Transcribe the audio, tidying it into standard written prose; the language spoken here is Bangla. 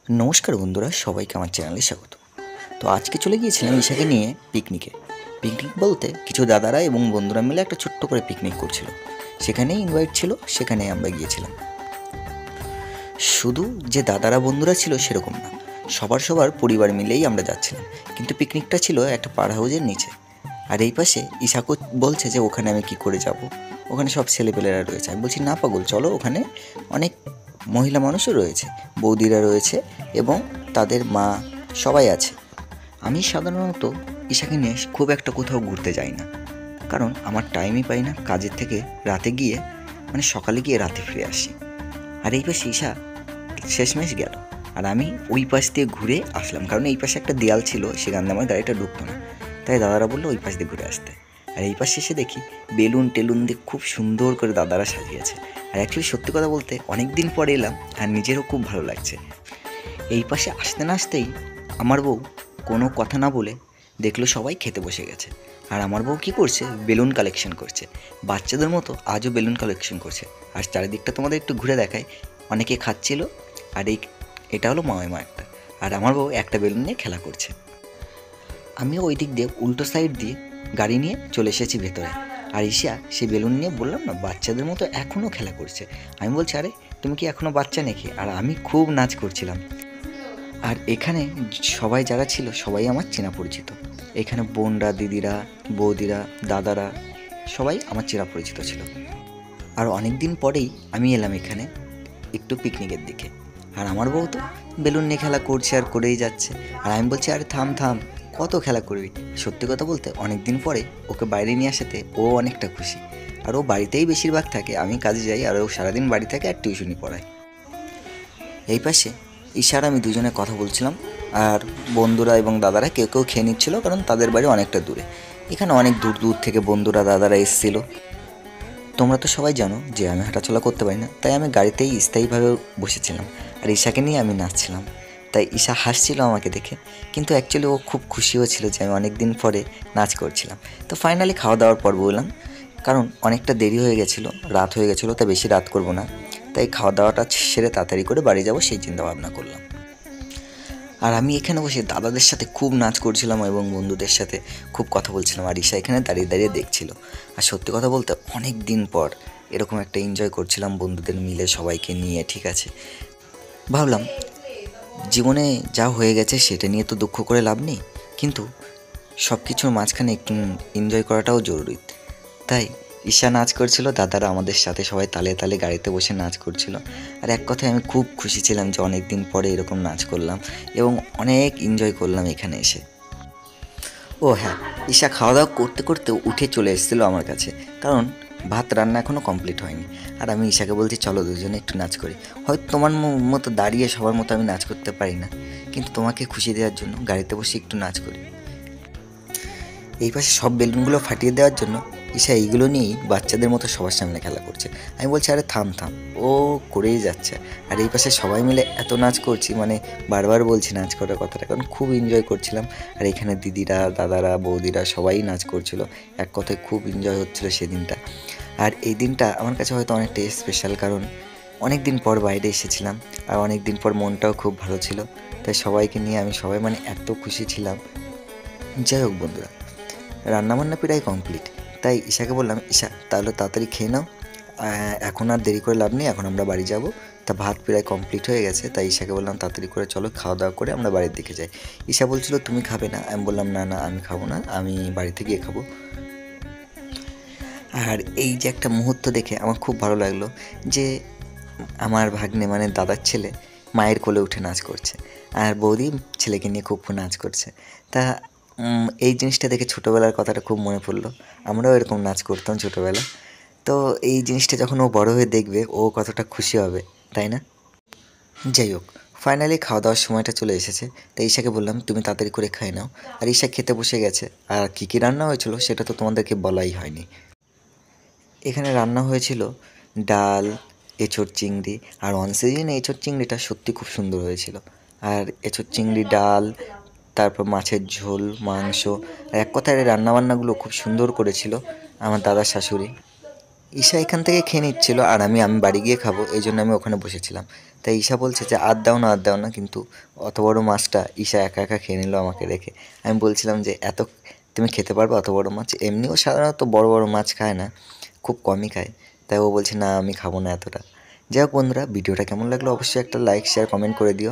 নমস্কার বন্ধুরা, সবাইকে আমার চ্যানেলে স্বাগত। তো আজকে চলে গিয়েছিলাম ঈশাকে নিয়ে পিকনিকে। পিকনিক বলতে কিছু দাদারা এবং বন্ধুরা মিলে একটা ছোট্ট করে পিকনিক করছিল। সেখানেই ইনভাইট ছিল, সেখানে আমরা গিয়েছিলাম। শুধু যে দাদারা বন্ধুরা ছিল সেরকম না, সবার পরিবার মিলেই আমরা যাচ্ছিলাম। কিন্তু পিকনিকটা ছিল একটা পাড় হাউসের নিচে। আর এই পাশে ঈশাকও বলছে যে ওখানে আমি কি করে যাব, ওখানে সব ছেলেপেলেরা রয়েছে। আমি বলছি না পাগল, চলো, ওখানে অনেক মহিলা মানুষও রয়েছে, বৌদিরা রয়েছে এবং তাদের মা সবাই আছে। আমি সাধারণত ঈশাকে নিয়ে খুব একটা কোথাও ঘুরতে যাই না, কারণ আমার টাইমই পাই না। কাজের থেকে রাতে গিয়ে সকালে গিয়ে রাতে ফিরে আসি। আর এই পাশে ঈশা শেষমেশ গেল, আর আমি ওই পাশ দিয়ে ঘুরে আসলাম, কারণ এই পাশে একটা দেয়াল ছিল, সেখান দিয়ে আমার গাড়িটা ঢুকতো না। তাই দাদারা বললো ওই পাশ দিয়ে ঘুরে আসতে। আর এই পাশে এসে দেখি বেলুন টেলুন দিয়ে খুব সুন্দর করে দাদারা সাজিয়েছে। আর অ্যাকচুয়ালি সত্যি কথা বলতে অনেক দিন পরে এলাম, আর নিজেরও খুব ভালো লাগছে। এই পাশে আসতে না আসতেই আমার বউ কোনো কথা না বলে দেখলো সবাই খেতে বসে গেছে। আর আমার বউ কী করছে, বেলুন কালেকশন করছে, বাচ্চাদের মতো আজও বেলুন কালেকশন করছে। আর চারিদিকটা তোমাদের একটু ঘুরে দেখায়, অনেকে খাচ্ছিল। আর এটা হলো মামা একটা, আর আমার বউ একটা বেলুন নিয়ে খেলা করছে। আমিও ওই দিক দিয়ে উল্টো সাইড দিয়ে গাড়ি নিয়ে চলে এসেছি ভেতরে। আর ঈশা সেই বেলুন নিয়ে, বললাম না, বাচ্চাদের মতো এখনও খেলা করছে। আমি বলছি আরে তুমি কি এখনও বাচ্চা নাকি? আর আমি খুব নাচ করছিলাম। আর এখানে সবাই যারা ছিল সবাই আমার চেনা পরিচিত। এখানে বোনরা, দিদিরা, বৌদিরা, দাদারা সবাই আমার চেনা পরিচিত ছিল। আর অনেক দিন পরেই আমি এলাম এখানে একটু পিকনিকের দিকে। আর আমার বউ তো বেলুন নিয়ে খেলা করছে আর করেই যাচ্ছে। আর আমি বলছি আরে থাম থাম, কত খেলা করবি। সত্যি কথা বলতে অনেক দিন পরে ওকে বাইরে নিয়ে আসাতে ও অনেকটা খুশি। আর ও বাড়িতেই বেশিরভাগ থাকে, আমি কাজে যাই, আর ও সারাদিন বাড়ি থাকে আর টিউশনি পড়ায়। এই পাশে ঈশার আমি দুজনে কথা বলছিলাম, আর বন্ধুরা এবং দাদারা কেউ কেউ খেয়ে নিচ্ছিলো, কারণ তাদের বাড়ি অনেকটা দূরে। এখানে অনেক দূর দূর থেকে বন্ধুরা, দাদারা এসেছিলো। তোমরা তো সবাই জানো যে আমি হাঁটাচলা করতে পারি না, তাই আমি গাড়িতেই স্থায়ীভাবে বসেছিলাম। আর ঈশাকে নিয়ে আমি নাচছিলাম। তাই ঈশা হাসছিল আমাকে দেখে, কিন্তু অ্যাকচুয়ালি ও খুব খুশিও ছিল যে আমি অনেক দিন পরে নাচ করছিলাম। তো ফাইনালি খাওয়া দাওয়ার পর বললাম, কারণ অনেকটা দেরি হয়ে গেছিলো, রাত হয়ে গেছিলো, তাই বেশি রাত করব না। তাই খাওয়া দাওয়াটা সেরে তাড়াতাড়ি করে বাড়ি যাব সেই চিন্তা ভাবনা করলাম। আর আমি এখানে বসে দাদাদের সাথে খুব নাচ করছিলাম এবং বন্ধুদের সাথে খুব কথা বলছিলাম। আর ঈশা এখানে দাঁড়িয়ে দাঁড়িয়ে দেখছিল। আর সত্যি কথা বলতে অনেক দিন পর এরকম একটা এনজয় করছিলাম বন্ধুদের মিলে, সবাইকে নিয়ে। ঠিক আছে, ভাবলাম জীবনে যা হয়ে গেছে সেটা নিয়ে তো দুঃখ করে লাভ নেই, কিন্তু সব কিছুর মাঝখানে একটু এনজয় করাটাও জরুরি। তাই ঈশা নাচ করছিল, দাদারা আমাদের সাথে সবাই তালে তালে গাড়িতে বসে নাচ করছিল। আর এক কথায় আমি খুব খুশি ছিলাম যে অনেক দিন পরে এরকম নাচ করলাম এবং অনেক এনজয় করলাম এখানে এসে। ও হ্যাঁ, ঈশা খাওয়া দাওয়া করতে করতে উঠে চলে এসেছিলো আমার কাছে, কারণ ভাত রান্না এখনও কমপ্লিট হয়নি। আর আমি ঈশাকে বলছি চলো দুজনে একটু নাচ করি। হয়তো তোমার মতো দাঁড়িয়ে সবার মতো আমি নাচ করতে পারি না, কিন্তু তোমাকে খুশি দেওয়ার জন্য গাড়িতে বসে একটু নাচ করি। এই পাশে সব বেলুনগুলো ফাটিয়ে দেওয়ার জন্য ঈশা এইগুলো নিয়েই বাচ্চাদের মতো সবার সামনে খেলা করছে। আমি বলছি আরে থাম থাম, ও করেই যাচ্ছে। আর এই পাশে সবাই মিলে এত নাচ করছি, বারবার বলছি নাচ করার কথাটা, কারণ খুব এনজয় করছিলাম। আর এখানে দিদিরা, দাদারা, বৌদিরা সবাই নাচ করছিল। এক কথায় খুব এনজয় হচ্ছিলো সেদিনটা। আর এই দিনটা আমার কাছে হয়তো অনেকটাই স্পেশাল, কারণ অনেক দিন পর বাইরে এসেছিলাম, আর অনেক দিন পর মনটাও খুব ভালো ছিল। তাই সবাইকে নিয়ে আমি এত খুশি ছিলাম। যাই হোক বন্ধুরা, রান্নাবান্না প্রায় কমপ্লিট। তাই ঈশাকে বললাম, ঈশা তাহলে তাড়াতাড়ি খেয়ে নাও, এখন আর দেরি করে লাভ নেই, এখন আমরা বাড়ি যাব। তা ভাত প্রায় কমপ্লিট হয়ে গেছে, তাই ঈশাকে বললাম তাড়াতাড়ি করে চলো, খাওয়া দাওয়া করে আমরা বাড়ির দিকে যাই। ঈশা বলছিল তুমি খাবে না? আমি বললাম না না, আমি খাবো না, আমি বাড়িতে গিয়ে খাবো। আর এই যে একটা মুহূর্ত দেখে আমার খুব ভালো লাগলো যে আমার ভাগ্নে দাদার ছেলে মায়ের কোলে উঠে নাচ করছে, আর বৌদি ছেলেকে নিয়ে খুব নাচ করছে। তা এই জিনিসটা দেখে ছোটোবেলার কথাটা খুব মনে পড়লো। আমরাও এরকম নাচ করতাম ছোটোবেলা। তো এই জিনিসটা যখন ও বড় হয়ে দেখবে, ও কতটা খুশি হবে, তাই না? যাই হোক, ফাইনালি খাওয়া দাওয়ার সময়টা চলে এসেছে। তাই ঈশাকে বললাম তুমি তাড়াতাড়ি করে খাই নাও। আর ঈশা খেতে বসে গেছে। আর কী কী রান্না হয়েছিল সেটা তো তোমাদেরকে বলাই হয়নি। এখানে রান্না হয়েছিল ডাল, এঁচোড় চিংড়ি। আর অন সিজনে এঁচোড় চিংড়িটা সত্যি খুব সুন্দর হয়েছিল। আর এঁচোড় চিংড়ি, ডাল, তারপর মাছের ঝোল, মাংস। আর এক কথায় রান্নাবান্নাগুলো খুব সুন্দর করেছিল আমার দাদার শাশুড়ি। ঈশা এখান থেকে খেয়ে নিচ্ছিল আর আমি বাড়ি গিয়ে খাবো, এই জন্য আমি ওখানে বসেছিলাম। তাই ঈশা বলছে যে আর দাও না আর দাও না, কিন্তু অত বড় মাছটা ঈশা একা একা খেয়ে নিল আমাকে রেখে। আমি বলছিলাম যে এত তুমি খেতে পারবে অত বড় মাছ? এমনিও সাধারণত বড় বড় মাছ খায় না, খুব কমই খায়। তাই ও বলছে না আমি খাবো না এতটা। যাই হোক বন্ধুরা, ভিডিওটা কেমন লাগলো অবশ্যই একটা লাইক শেয়ার কমেন্ট করে দিও।